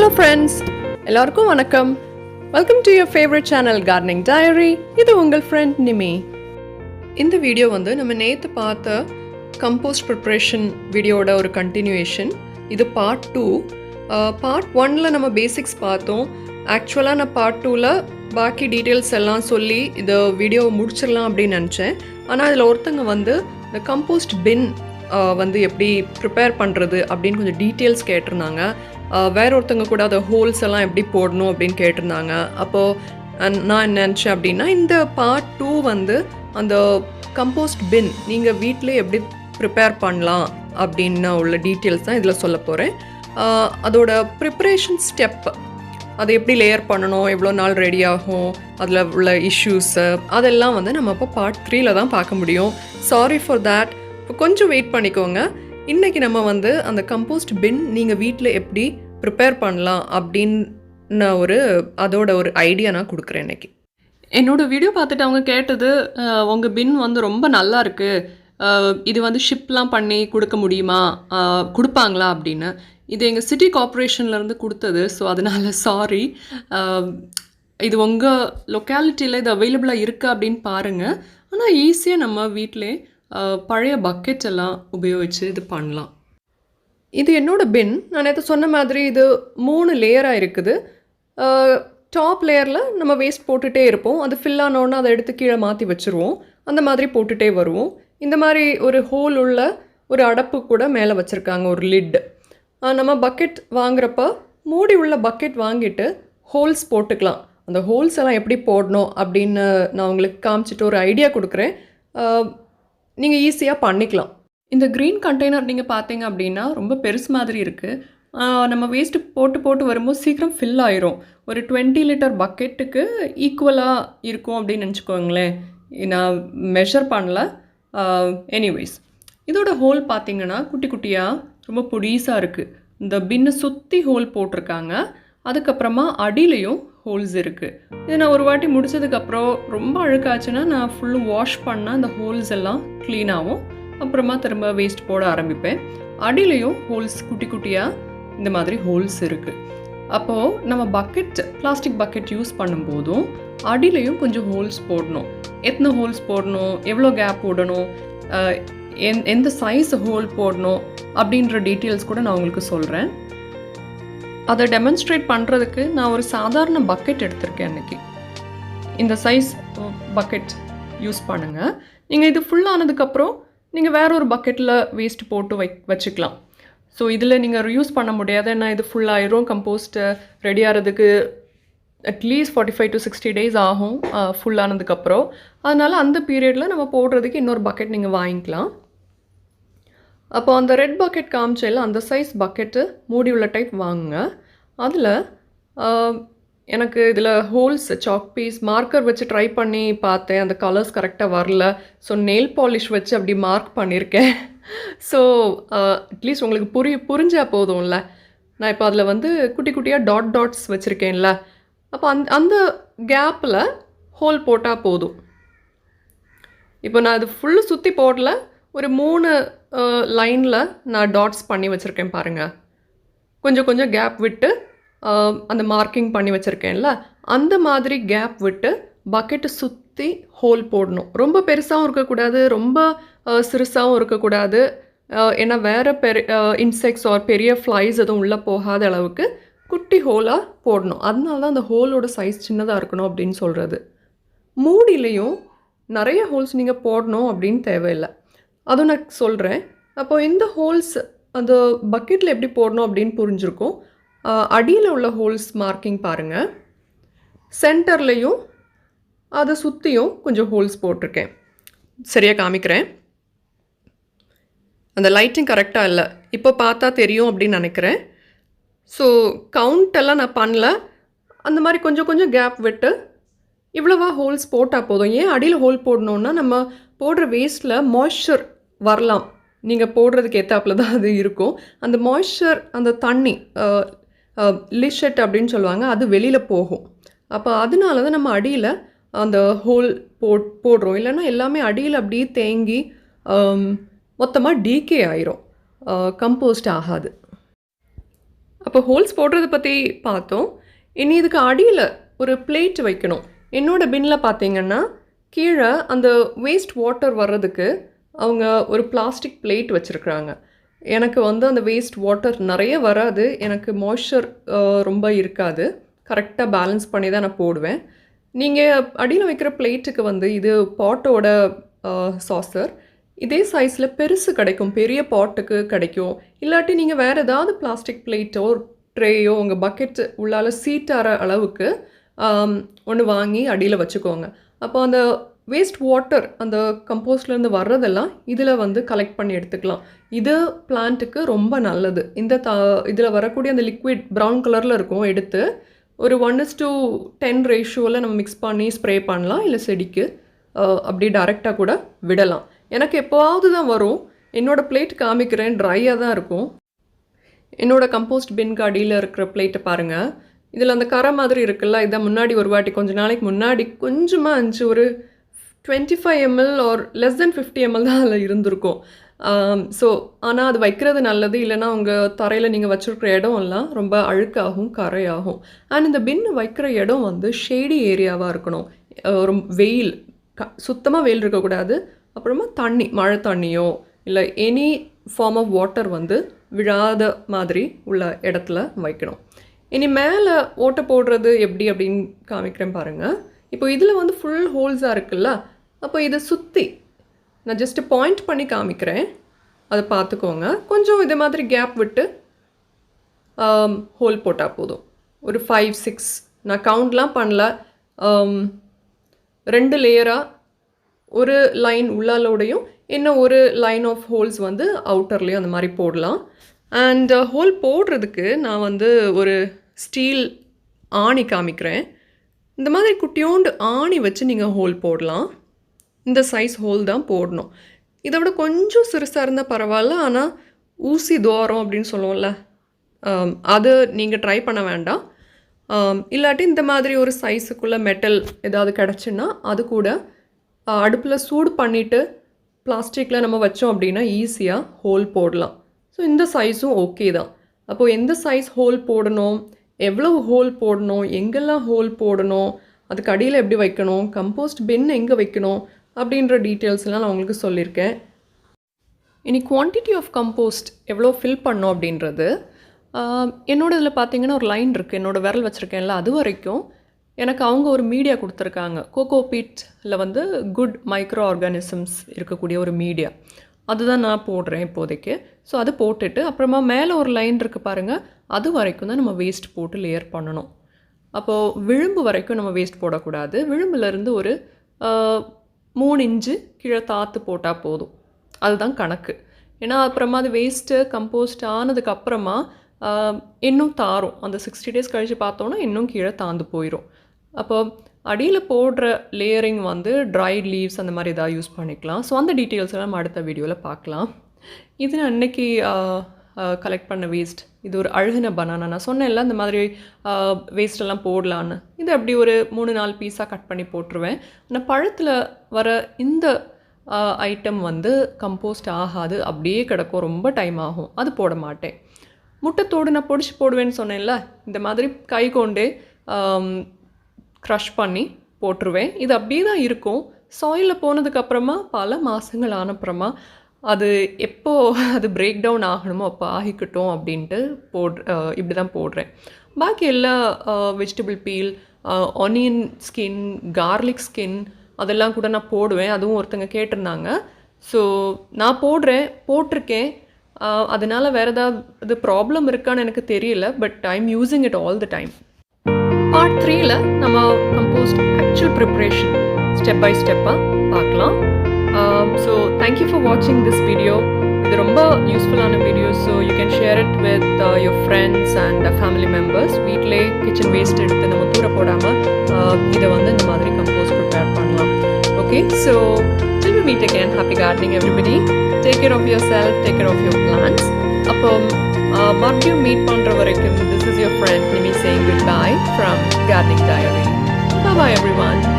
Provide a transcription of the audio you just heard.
Hello friends, எல்லாருக்கும் வணக்கம். Welcome to your favourite channel gardening diary. இது உங்கள் ஃப்ரெண்ட் நிமி. இந்த வீடியோ நம்ம நேற்று பார்த்த கம்போஸ்ட் ப்ரிப்ரேஷன் வீடியோட ஒரு கண்டினியூவேஷன். இது பார்ட் 2. பார்ட் 1ல் நம்ம பேசிக்ஸ் பார்த்தோம். ஆக்சுவலாக நான் பார்ட் 2ல் பாக்கி டீட்டெயில்ஸ் எல்லாம் சொல்லி இதை வீடியோவை முடிச்சிடலாம் அப்படின்னு நினச்சேன். ஆனால் அதில் ஒருத்தங்க இந்த கம்போஸ்ட் பின் எப்படி ப்ரிப்பேர் பண்ணுறது அப்படின்னு கொஞ்சம் டீட்டெயில்ஸ் கேட்டிருந்தாங்க. வேற ஒருத்தங்க கூட அதை ஹோல்ஸ் எல்லாம் எப்படி போடணும் அப்படின்னு கேட்டிருந்தாங்க. அப்போது நான் என்ன நினச்சேன் அப்படின்னா, இந்த பார்ட் 2 அந்த கம்போஸ்ட் பின் நீங்கள் வீட்டிலே எப்படி ப்ரிப்பேர் பண்ணலாம் அப்படின்னு உள்ள டீட்டெயில்ஸ் தான் இதில் சொல்ல போகிறேன். அதோட ப்ரிப்ரேஷன் ஸ்டெப், அதை எப்படி லேயர் பண்ணணும், எவ்வளோ நாள் ரெடி ஆகும், அதில் உள்ள இஷ்யூஸு அதெல்லாம் நம்ம இப்போ பார்ட் 3ல் தான் பார்க்க முடியும். Sorry for that. இப்போ கொஞ்சம் வெயிட் பண்ணிக்கோங்க. இன்றைக்கி நம்ம அந்த கம்போஸ்ட் பின் நீங்கள் வீட்டில் எப்படி ப்ரிப்பேர் பண்ணலாம் அப்படின்னு அதோட ஒரு ஐடியா நான் கொடுக்குறேன் இன்றைக்கி. என்னோடய வீடியோ பார்த்துட்டு அவங்க கேட்டது, உங்கள் பின் ரொம்ப நல்லா இருக்குது, இது ஷிப்லாம் பண்ணி கொடுக்க முடியுமா, கொடுப்பாங்களா அப்படின்னு. இது எங்கள் சிட்டி கார்ப்பரேஷன்லேருந்து கொடுத்தது. ஸோ அதனால் சாரி. இது உங்கள் லொக்காலிட்டியில் இது அவைலபிளாக இருக்குது அப்படின்னு பாருங்கள். ஆனால் ஈஸியாக நம்ம வீட்டிலே பழைய பக்கெட் எல்லாம் உபயோகித்து இது பண்ணலாம். இது என்னோடய பின். நான் நேற்று சொன்ன மாதிரி இது 3 லேயராக இருக்குது. டாப் லேயரில் நம்ம வேஸ்ட் போட்டுகிட்டே இருப்போம். அது ஃபில் ஆனோன்னா அதை எடுத்து கீழே மாற்றி வச்சுருவோம். அந்த மாதிரி போட்டுகிட்டே வருவோம். இந்த மாதிரி ஒரு ஹோல் உள்ள ஒரு அடப்பு கூட மேலே வச்சுருக்காங்க, ஒரு லிட். நம்ம பக்கெட் வாங்குறப்ப மூடி உள்ள பக்கெட் வாங்கிட்டு ஹோல்ஸ் போட்டுக்கலாம். அந்த ஹோல்ஸ் எல்லாம் எப்படி போடணும் அப்படின்னு நான் உங்களுக்கு காமிச்சிட்டு ஒரு ஐடியா கொடுக்குறேன். நீங்கள் ஈஸியாக பண்ணிக்கலாம். இந்த க்ரீன் கண்டெய்னர் நீங்கள் பார்த்தீங்க அப்படின்னா ரொம்ப பெருசு மாதிரி இருக்குது. நம்ம வேஸ்ட்டு போட்டு வரும்போது சீக்கிரம் ஃபில் ஆயிரும். ஒரு 20 லிட்டர் பக்கெட்டுக்கு ஈக்குவலாக இருக்கும் அப்படின்னு நினச்சிக்கோங்களேன். நான் மெஷர் பண்ணல. எனிவேஸ், இதோட ஹோல் பார்த்தீங்கன்னா குட்டி குட்டியாக ரொம்ப பொடிசாக இருக்குது. இந்த பின்னை சுற்றி ஹோல் போட்டிருக்காங்க. அதுக்கப்புறமா அடியிலையும் ஹோல்ஸ் இருக்குது. இதை நான் ஒரு வாட்டி முடித்ததுக்கப்புறம் ரொம்ப அழுக்காச்சுன்னா நான் ஃபுல்லு வாஷ் பண்ணால் அந்த ஹோல்ஸ் எல்லாம் க்ளீனாகவும் அப்புறமா திரும்ப வேஸ்ட் போட ஆரம்பிப்பேன். அடியிலையும் ஹோல்ஸ் குட்டி குட்டியாக இந்த மாதிரி ஹோல்ஸ் இருக்குது. அப்போது நம்ம பக்கெட், பிளாஸ்டிக் பக்கெட் யூஸ் பண்ணும்போதும் அடியிலையும் கொஞ்சம் ஹோல்ஸ் போடணும். எத்தனை ஹோல்ஸ் போடணும், எவ்வளோ கேப் போடணும், எந்த சைஸ் ஹோல் போடணும் அப்படின்ற டீட்டெயில்ஸ் கூட நான் உங்களுக்கு சொல்கிறேன். அதை டெமான்ஸ்ட்ரேட் பண்ணுறதுக்கு நான் ஒரு சாதாரண பக்கெட் எடுத்திருக்கேன் அன்றைக்கி. இந்த சைஸ் பக்கெட் யூஸ் பண்ணுங்கள். நீங்கள் இது ஃபுல்லானதுக்கப்புறம் நீங்கள் வேற ஒரு பக்கெட்டில் வேஸ்ட் போட்டு வச்சுக்கலாம். ஸோ இதில் நீங்கள் யூஸ் பண்ண முடியாது. ஏன்னா இது ஃபுல்லாயிரும். கம்போஸ்ட்டு ரெடி ஆகிறதுக்கு அட்லீஸ்ட் 45 to 60 days ஆகும் ஃபுல்லானதுக்கப்புறம். அதனால் அந்த பீரியடில் நம்ம போடுறதுக்கு இன்னொரு பக்கெட் நீங்கள் வாங்கிக்கலாம். அப்போ அந்த ரெட் பக்கெட் காமிச்சையில் அந்த சைஸ் பக்கெட்டு மூடி உள்ள டைப் வாங்குங்க. அதில் எனக்கு இதில் ஹோல்ஸ் சாக் பீஸ் மார்க்கர் வச்சு ட்ரை பண்ணி பார்த்தேன். அந்த கலர்ஸ் கரெக்டாக வரல. ஸோ நெயில் பாலிஷ் வச்சு அப்படி மார்க் பண்ணியிருக்கேன். ஸோ அட்லீஸ்ட் உங்களுக்கு புரிஞ்சால் போதும்ல. நான் இப்போ அதில் குட்டி குட்டியாக டாட்ஸ் வச்சுருக்கேன்ல. அப்போ அந்த கேப்பில் ஹோல் போட்டால் போதும். இப்போ நான் அது ஃபுல்லு சுற்றி போடல. ஒரு 3 லைனில் நான் டாட்ஸ் பண்ணி வச்சுருக்கேன் பாருங்கள். கொஞ்சம் கேப் விட்டு அந்த மார்க்கிங் பண்ணி வச்சுருக்கேன்ல, அந்த மாதிரி கேப் விட்டு பக்கெட்டை சுற்றி ஹோல் போடணும். ரொம்ப பெருசாகவும் இருக்கக்கூடாது, ரொம்ப சிறுசாகவும் இருக்கக்கூடாது. ஏன்னா வேறு இன்செக்ட்ஸ் பெரிய ஃப்ளைஸ் எதுவும் உள்ளே போகாத அளவுக்கு குட்டி ஹோலாக போடணும். அதனால தான் அந்த ஹோலோட சைஸ் சின்னதாக இருக்கணும் அப்படின்னு சொல்கிறது. மூடிலையும் நிறைய ஹோல்ஸ் நீங்கள் போடணும் அப்படின்னு தேவையில்லை. அதுவும் நான் சொல்கிறேன். அப்போது இந்த ஹோல்ஸ் அந்த பக்கெட்டில் எப்படி போடணும் அப்படின்னு புரிஞ்சிருக்கும். அடியில் உள்ள ஹோல்ஸ் மார்க்கிங் பாருங்கள். சென்டர்லேயும் அதை சுற்றியும் கொஞ்சம் ஹோல்ஸ் போட்டிருக்கேன். சரியாக காமிக்கிறேன். அந்த லைட்டிங் கரெக்டாக இல்லை, இப்போ பார்த்தா தெரியும் அப்படின்னு நினைக்கிறேன். ஸோ கவுண்டெல்லாம் நான் பண்ணல. அந்த மாதிரி கொஞ்சம் கேப் விட்டு இவ்வளவா ஹோல்ஸ் போட்டால் போதும். ஏன் அடியில் ஹோல் போடணுன்னா, நம்ம போடுற வேஸ்ட்டில் மாய்ஸ்சர் வரலாம். நீங்கள் போடுறதுக்கு ஏற்றாப்பில் தான் அது இருக்கும். அந்த மாய்ஸ்சர், அந்த தண்ணி லிஷெட் அப்படின்னு சொல்லுவாங்க, அது வெளியில் போகும். அப்போ அதனால தான் நம்ம அடியில் அந்த ஹோல் போடுறோம். இல்லைன்னா எல்லாமே அடியில் அப்படியே தேங்கி மொத்தமாக டீகே ஆயிரும், கம்போஸ்ட் ஆகாது. அப்போ ஹோல்ஸ் போடுறத பற்றி பார்த்தோம். இனி இதுக்கு அடியில் ஒரு பிளேட் வைக்கணும். என்னோடய பின்னில் பார்த்தீங்கன்னா கீழே அந்த வேஸ்ட் வாட்டர் வர்றதுக்கு அவங்க ஒரு பிளாஸ்டிக் பிளேட் வச்சுருக்குறாங்க. எனக்கு வந்து அந்த வேஸ்ட் வாட்டர் நிறைய வராது, எனக்கு மாய்ஸ்சர் ரொம்ப இருக்காது, கரெக்டாக பேலன்ஸ் பண்ணி தான் நான் போடுவேன். நீங்கள் அடியில் வைக்கிற பிளேட்டுக்கு வந்து இது பாட்டோட சாசர் இதே சைஸில் பெருசு கிடைக்கும், பெரிய பாட்டுக்கு கிடைக்கும். இல்லாட்டி நீங்கள் வேறு ஏதாவது பிளாஸ்டிக் பிளேட்டோ ட்ரேயோ உங்கள் பக்கெட் உள்ளால் சீட்டார அளவுக்கு ஒன்று வாங்கி அடியில் வச்சுக்கோங்க. அப்போ அந்த வேஸ்ட் வாட்டர் அந்த கம்போஸ்ட்லேருந்து வர்றதெல்லாம் இதில் வந்து கலெக்ட் பண்ணி எடுத்துக்கலாம். இது பிளான்ட்டுக்கு ரொம்ப நல்லது. இதில் வரக்கூடிய அந்த லிக்விட் ப்ரௌன் கலரில் இருக்கும், எடுத்து ஒரு 1:10 ரேஷியோவில் நம்ம மிக்ஸ் பண்ணி ஸ்ப்ரே பண்ணலாம். இல்லை செடிக்கு அப்படி டைரெக்டாக கூட விடலாம். எனக்கு எப்போவாவது தான் வரும். என்னோடய பிளேட் காமிக்கிறேன், ட்ரையாக தான் இருக்கும். என்னோடய கம்போஸ்ட் பின்க்கு அடியில் இருக்கிற பிளேட்டை பாருங்கள். இதில் அந்த கரை மாதிரி இருக்குல்ல, இதை முன்னாடி ஒரு வாட்டி கொஞ்சம் நாளைக்கு முன்னாடி கொஞ்சமாக ஒரு 25 ml or less than 50 ml தான் அதில் இருந்திருக்கும். ஸோ ஆனால் அது வைக்கிறது நல்லது. இல்லைனா உங்கள் தரையில் நீங்கள் வச்சுருக்கிற இடம் எல்லாம் ரொம்ப அழுக்காகும், கரையாகும். அண்ட் இந்த பின் வைக்கிற இடம் வந்து ஷேடி ஏரியாவாக இருக்கணும். ரொம்ப வெயில் சுத்தமாக வெயில் இருக்கக்கூடாது. அப்புறமா தண்ணி, மழை தண்ணியோ இல்லை எனி ஃபார்ம் ஆஃப் வாட்டர் வந்து விழாத மாதிரி உள்ள இடத்துல வைக்கணும். இனி மேலே ஓட்டை போடுறது எப்படி அப்படின்னு காமிக்கிறேன் பாருங்கள். இப்போ இதில் வந்து ஃபுல் ஹோல்ஸாக இருக்குல்ல, அப்போ இதை சுற்றி நான் ஜஸ்ட்டு பாயிண்ட் பண்ணி காமிக்கிறேன், அதை பார்த்துக்கோங்க. கொஞ்சம் இதே மாதிரி கேப் விட்டு ஹோல் போட்டால் போதும். ஒரு 5-6 நான் கவுண்ட்லாம் பண்ணல. 2 லேயராக ஒரு லைன் உள்ளாலோடையும் இன்னும் ஒரு லைன் ஆஃப் ஹோல்ஸ் வந்து அவுட்டர்லேயும் அந்த மாதிரி போடலாம். அண்ட் ஹோல் போடுறதுக்கு நான் வந்து ஒரு ஸ்டீல் ஆணி காமிக்கிறேன். இந்த மாதிரி குட்டியோண்டு ஆணி வச்சு நீங்கள் ஹோல் போடலாம். இந்த சைஸ் ஹோல் தான் போடணும். இதை விட கொஞ்சம் சிறுசாக இருந்தால் பரவாயில்ல, ஆனால் ஊசி துவாரம் அப்படின்னு சொல்லுவோம்ல, அது நீங்கள் ட்ரை பண்ண வேண்டாம். இல்லாட்டி இந்த மாதிரி ஒரு சைஸுக்குள்ளே மெட்டல் ஏதாவது கிடச்சுன்னா அது கூட அடுப்பில் சூடு பண்ணிவிட்டு பிளாஸ்டிக்கில் நம்ம வச்சோம் அப்படின்னா ஈஸியாக ஹோல் போடலாம். ஸோ இந்த சைஸும் ஓகே தான். அப்போது எந்த சைஸ் ஹோல் போடணும், எவ்வளவு ஹோல் போடணும், எங்கெல்லாம் ஹோல் போடணும், அதுக்கு அடியில் எப்படி வைக்கணும், கம்போஸ்ட் பின் எங்கே வைக்கணும் அப்படின்ற டீட்டெயில்ஸ்லாம் நான் உங்களுக்கு சொல்லியிருக்கேன். இனி குவான்டிட்டி ஆஃப் கம்போஸ்ட் எவ்வளோ ஃபில் பண்ணோம் அப்படின்றது என்னோட இதில் பார்த்தீங்கன்னா ஒரு லைன் இருக்குது. என்னோடய விரல் வச்சுருக்கேன்ல, அது வரைக்கும் எனக்கு அவங்க ஒரு மீடியா கொடுத்துருக்காங்க. கோகோபீட்டில் வந்து குட் மைக்ரோ ஆர்கானிசம்ஸ் இருக்கக்கூடிய ஒரு மீடியா, அதுதான் நான் போடுறேன் இப்போதைக்கு. ஸோ அது போட்டுட்டு அப்புறமா மேலே ஒரு லைன் இருக்குது பாருங்கள், அது வரைக்கும் தான் நம்ம வேஸ்ட் போட்டு லேயர் பண்ணணும். அப்போது விளிம்பு வரைக்கும் நம்ம வேஸ்ட் போடக்கூடாது. விளிம்புலேருந்து ஒரு 3 இன்ச்சு கீழே தாத்து போட்டால் போதும், அதுதான் கணக்கு. ஏன்னா அப்புறமா அது வேஸ்ட்டு கம்போஸ்ட் ஆனதுக்கப்புறமா இன்னும் தாரும். அந்த 60 days கழித்து பார்த்தோன்னா இன்னும் கீழே தாந்து போயிடும். அப்போ அடியில் போடுற லேயரிங் வந்து ட்ரைட் லீவ்ஸ் அந்த மாதிரி எதாவது யூஸ் பண்ணிக்கலாம். ஸோ அந்த டீட்டெயில்ஸ் எல்லாம் நம்ம அடுத்த வீடியோவில் பார்க்கலாம். இது நான் அன்றைக்கி கலெக்ட் பண்ண வேஸ்ட். இது ஒரு அழுகின பனானா, நான் சொன்னேன்ல இந்த மாதிரி வேஸ்ட்டெல்லாம் போடலான்னு. இது அப்படி ஒரு 3-4 பீஸாக கட் பண்ணி போட்டுருவேன். ஆனால் பழத்தில் வர இந்த ஐட்டம் வந்து கம்போஸ்ட் ஆகாது, அப்படியே கிடக்கும், ரொம்ப டைம் ஆகும், அது போட மாட்டேன். முட்டைத்தோடு நான் பொடிச்சு போடுவேன்னு சொன்னேன்ல, இந்த மாதிரி கை கொண்டே க்ரஷ் பண்ணி போட்டுருவேன். இது அப்படியே தான் இருக்கும். சாயிலில் போனதுக்கப்புறமா பல மாதங்கள் ஆனப்புறமா அது எப்போ அது பிரேக் டவுன் ஆகணுமோ அப்போ ஆகிக்கட்டும் அப்படின்ட்டு இப்படி தான் போடுறேன். பாக்கி எல்லா vegetable peel, onion skin, garlic skin அதெல்லாம் கூட நான் போடுவேன். அதுவும் ஒருத்தங்க கேட்டிருந்தாங்க. ஸோ நான் போட்டிருக்கேன். அதனால் வேறு ஏதாவது ப்ராப்ளம் இருக்கான்னு எனக்கு தெரியல. But I am using it all the time. Part 3ல் நம்ம compost actual preparation step by ஸ்டெப்பாக பார்க்கலாம். ஸோ தேங்க்யூ ஃபார் வாட்சிங் திஸ் வீடியோ. இது ரொம்ப யூஸ்ஃபுல்லான video. So you can share it with your friends and family members. வீட்டிலே kitchen waste எடுத்து நம்ம தூர போடாமல் இதை வந்து இந்த மாதிரி கம்போஸ்ட் ப்ரிப்பேர் பண்ணலாம். Okay, so till we meet again, happy gardening everybody. Take care of yourself, take care of your plants. அப்போ மறுபடியும் மீட் பண்ணுற வரைக்கும் this is your friend Nimi saying goodbye from Gardening Diary. Bye bye everyone.